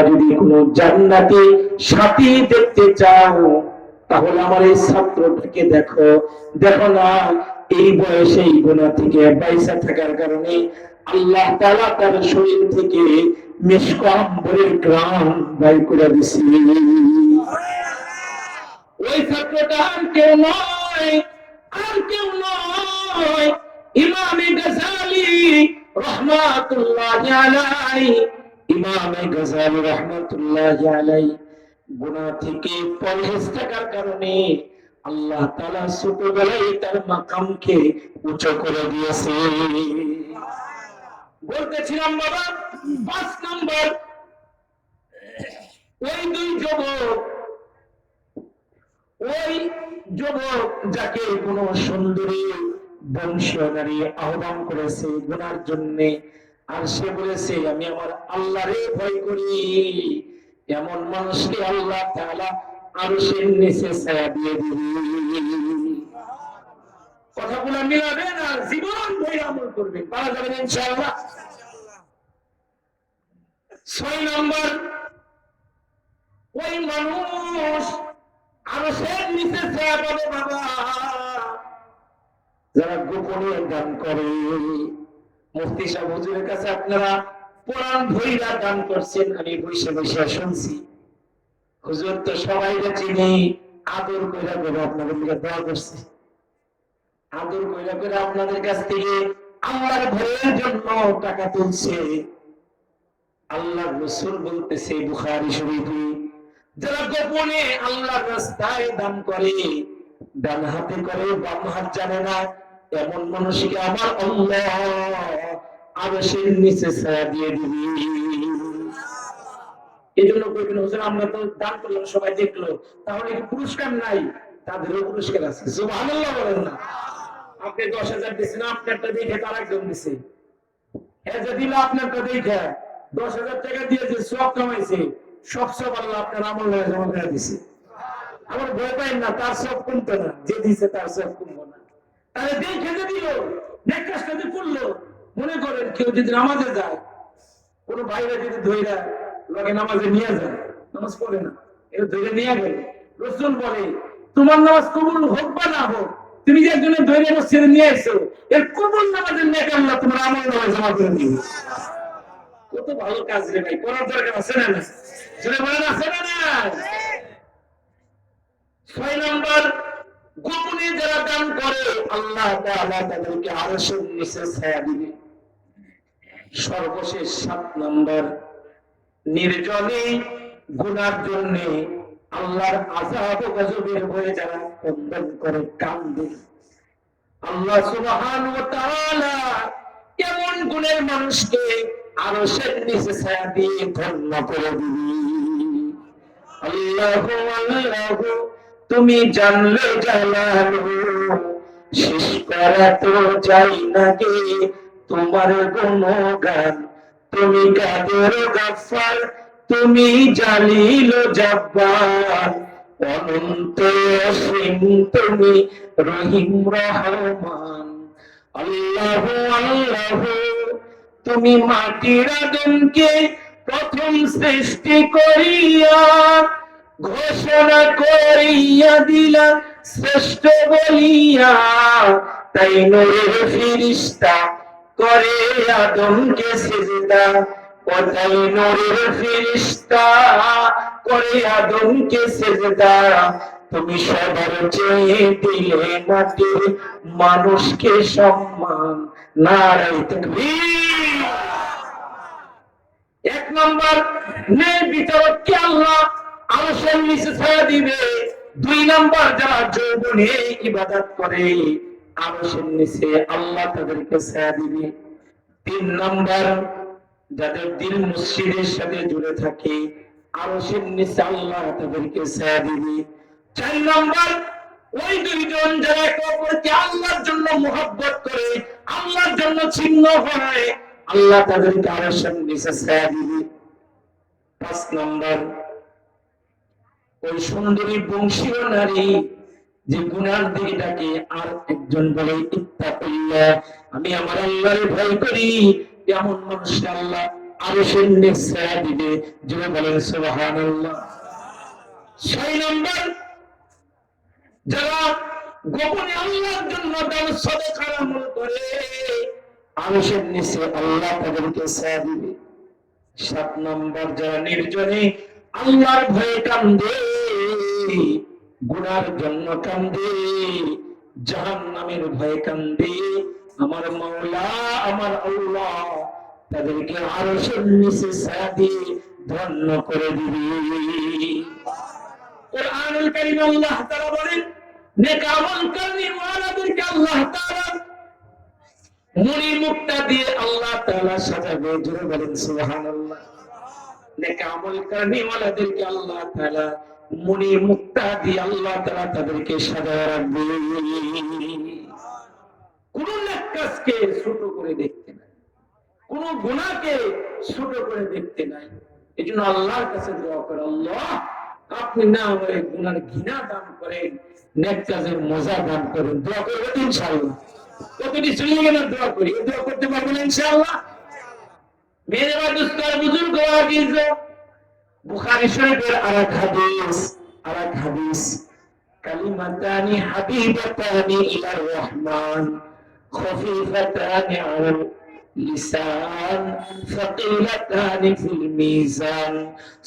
যদি কোনো জান্নাতি সাথী দেখতে চাও তাহলে আমার এই ছাত্রটাকে দেখো। দেখো না, এই বয়সে এই গুনাহ থেকে বাইসা থাকার কারণে আল্লাহ তাআলা তার শরীর থেকে মিশক আম্বরের ঘ্রাণ বাইর করে দিয়েছে। ওই ছাত্রটা আর কেউ নয়, আর কেউ নয়, ইমামে গাযালি রাহমাতুল্লাহি আলাইহি। ইমামে গাযালি রাহমাতুল্লাহি আলাইহি গুনাহ থেকে পরহেজ থাকার কারণে আল্লাহ তাআলা ছোটবেলায় তার মাকামকে উঁচু করে দিয়েছে। বলতেছিলাম বাবা, 5 নম্বর, ওই দুই যুবক, ওই যুবক যাকে কোন সুন্দরী বংশীয় নারী আহ্বান করেছে গুনার জন্য, আর সে বলেছে আমি আমার আল্লাহরে ভয় করি, এমন মানুষকে আল্লাহ তাআলা আরশের নিচে ছায়া দিয়ে দিবে। কথাগুলো মিলাবেন আর জীবন ভরে আমল করবেন, পারা যাবেন ইনশাআল্লাহ। 6 নম্বর, ওই মানুষ আরশের নিচে ছায়া পাবে বাবা যারা গোপনে দান করে। মুফতি সাহেব হুজুরের কাছে আপনারা পুরাণ ভইরা দান করছেন, আমি বসে বসে শুনছি। হুজুর তো সবাইকে চিনি, আদর কইরা করে আপনাদের দিকে দোয়া করছে, আদর কইরা করে আপনাদের কাছ থেকে আল্লাহর ভয়ের জন্য টাকা তুলছে। আল্লাহর রাসূল বলতেছে বুখারী শরীফে, যারা গোপনে আল্লাহর রাস্তায় দান করে, ডান হাতে করে বাম হাত জানে না, এমন মানুষকে আমার আল্লাহ আরশের নিচে ছায়া দিয়ে দিবে। এজন্য কইবেন হুজুর আমরা তো দান করলাম সবাই দেখলো, তাহলে কি পুরস্কার নাই? তাদেরও পুরস্কার আছে। সুবহানাল্লাহ বলেন না? আপনি 10,000 দিয়েছেন, আপনারটা দেখে তার একজন দিছে, এ যে দিল আপনারটা দেখে 10,000 টাকা দিয়ে যে সওয়াব কামাইছে, সব সওয়াব আল্লাহ আপনার আমলনামায় জমা করে দিছে। আমার ভয় পাই না, তার সওয়াব কমতো না, যে দিছে তার সওয়াব কমবো না। তাহলে দেখে যে দিল, নেক কাজটা যে করলো, মনে করেন কেউ যদি নামাজে যায়, কোন ভাইরা যদি ধইরা লগে নামাজে নিয়ে যায়, নামাজ পড়ে না, এটা ধইরা নিয়ে গেল, রাসূল বলে তোমার নামাজ কবুল হোক বা না হোক, তুমি যে একজনের ধইরা মসজিদে নিয়ে এসো, এর কবুল নামাজের নেক আল্লাহ তোমার আমলনামায় জমা করে দিবে। কত ভালো কাজ রে ভাই, করার দরকার আছে না? না জোরে বলেন আছে না? না। 6 নম্বর, গোপনে যারা দান করে আল্লাহ তাআলা তাদেরকে আরশের নিচে ছায়া দিবে। সর্বশেষ 7 নম্বর, নির্জনে গুনার জন্য আল্লাহর আযাব ও গজবের ভয়ে যারা ক্রন্দন করে কান্দে, আল্লাহ সুবহানাহু ওয়া তাআলা এমন গুণের মানুষকে আরশের নিচে ছায়া দিয়ে ধন্য করে দিবে। আল্লাহু আল্লাহু তুমি জানলে জানালো, শেষ করা তো যাই না গে তোমার গুণগান। তুমি কাদের গাফফার, তুমি জালিল জব্বার, অনন্ত অসীম তুমি রহিম রহমান। আল্লাহু আল্লাহু তুমি মাটির আদমকে প্রথম সৃষ্টি করিয়া ঘোষণা করিয়া দিলা শ্রেষ্ঠ বলিয়া, তাই নূরের ফেরেশতা করে আদমকে সিজদা, তাই নূরের ফেরেশতা করে আদমকে সিজদা। তুমি সবার চেয়ে দিলে মাটির মানুষকে সম্মান। নারায়ে তাকবীর। 1 নম্বর, ন্যায় বিচারককে আল্লাহ আরশের নিচে ছায়া দিবে। 2 নম্বর, যারা যৌবনে ইবাদত করে আরশের নিচে আল্লাহ তাদেরকে ছায়া দিবে। 3 নম্বর, যাদের দিল মসজিদের সাথে জুড়ে থাকে আরশের নিচে আল্লাহ তাদেরকে ছায়া দিবে। 4 নম্বর, ওই দুইজন যারা একে অপরকে আল্লাহর জন্য মুহাব্বত করে, আল্লাহর জন্য ছিন্ন হয়, আল্লাহ তাদেরকে আরশের নিচে ছায়া দিবে। 5 নম্বর, ওই সুন্দরী বংশীয় নারী যে গুনার দিকে ডাকে, আর একজন বলে ইত্তাকুল্লাহ, আমি আমার আল্লাহরে ভয় করি, এমন মানুষকে আল্লাহ আরশের নিচে ছায়া দিবে। জোরে বলেন সুবহানাল্লাহ। 6 নম্বর, যারা গোপনে আল্লাহর জন্য দান সদকার আমল করে, আরশের নিচে আল্লাহ তাদেরকে ছায়া দিবে। 7 নম্বর, যারা নির্জনে আল্লাহর ভয়ে কান্দে, গুনার জন্য কান্দে, জাহান্নামের ভয়ে কান্দে, আমার মাওলা আমার আল্লাহ তাদেরকে আরশের নিচে ছায়া দিয়ে ধন্য করে দিবে। কুরআনুল কারীম আল্লাহ তাআলা বলেন, নেক আমল করনেওয়ালাদেরকে আল্লাহ তাআলা মুনি মুক্তা দিয়ে আল্লাহ তাআলা সাজাবে। জোরে বলেন সুবহানাল্লাহ। নেক আমল করনেওয়ালাদেরকে আল্লাহ তাআলা মুনি মুক্তা দিয়ে আল্লাহ তাআলা তাদেরকে সাজায় রাখবে। কোন নেক কাজকে ছোট করে দেখতে নাই, কোন গুনাহকে ছোট করে দেখতে নাই। এজন্য আল্লাহর কাছে দোয়া করে, আল্লাহ আপনি না আমাদের গুনার ঘৃণা দান করেন, নেক কাজের মজা দান করেন। দোয়া করবেন ইনশাআল্লাহ। কতটি চলে গেল দোয়া করি, দোয়া করতে পারবেন ইনশাআল্লাহ। মেরে বা দুস্তার বুজুর্গ আজিজ, বুখারী শরীফের আরেক হাদিস, কালিমাতানি হাবিবাতানি ইলার রহমান খফিফাতানি আলাল লিসান ফাকিলাতানি ফিল মিজান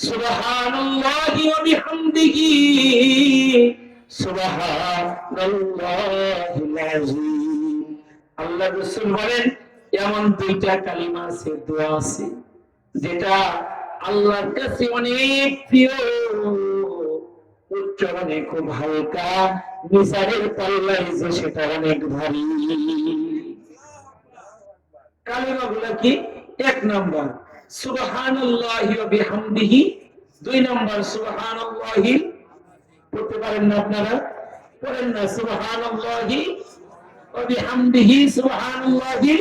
সুবহানাল্লাহি ওয়া বিহামদিহি সুবহানাল্লাহিল আযীম। আল্লাহ রাসূল বলেন, এমন দুইটা কালিমা আছে, দোয়া আছে, যেটা আল্লাহর কাছে অনেক প্রিয়, উচ্চারণে খুব হালকা, মিজানের পাল্লায় যে সেটা অনেক ভারী। কালিমাগুলো কি? 1 নম্বর সুবহানাল্লাহি ওয়া বিহামদিহি, 2 নম্বর সুবহানাল্লাহি, পড়তে পারেন না আপনারা? পড়েন না, সুবহানাল্লাহি ওয়া বিহামদিহি সুবহানাল্লাহি।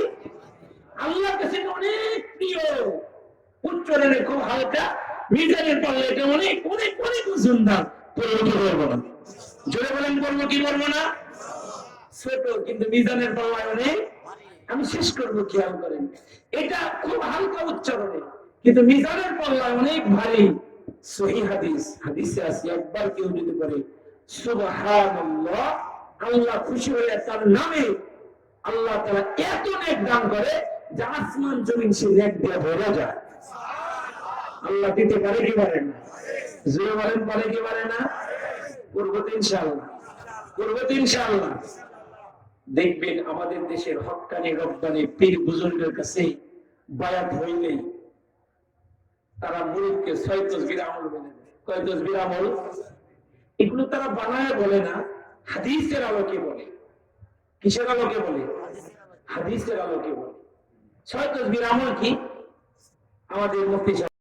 আল্লাহর কাছে অনেক প্রিয়, উচ্চারণে খুব হালকা, মিজানের পাল্লায় এটা অনেক অনেক অনেক সুন্দর। পড়বো কি করবো না? জোরে বলেন, পড়বো কি করবো না? ছোট কিন্তু মিজানের পাল্লায় অনেক। আমি শেষ করবো, খেয়াল করেন, এটা খুব হালকা উচ্চারণে কিন্তু মিজানের পাল্লায় অনেক ভারী। সহিহ হাদিসে আছে, একবার কেউ যদি বলে সুবহানাল্লাহ, আল্লাহ খুশি হয়ে তার নামে আল্লাহ তাআলা এত নেক দান করে যে আসমান জমিন সে নেক দিয়ে ভরে যায়। আল্লাহ দিতে পারে কি পারে না? জোরে বলেন, পারে কি পারে না? করবো তো ইনশাআল্লাহ, করবো তো ইনশাআল্লাহ। দেখবেন আমাদের দেশের হক্কানি রব্বানি পীর বুজুর্গের কাছে বায়াত হইলে তারা মুরিদকে 6 তাসবির আমল বলে দেয়। কয় তাসবির আমল? এগুলো তারা বানায় বলে না, হাদিসের আলোকে বলে। কিসের আলোকে বলে? হাদিসের আলোকে বলে। 6 তাসবির আমল কি? আমাদের মুফতি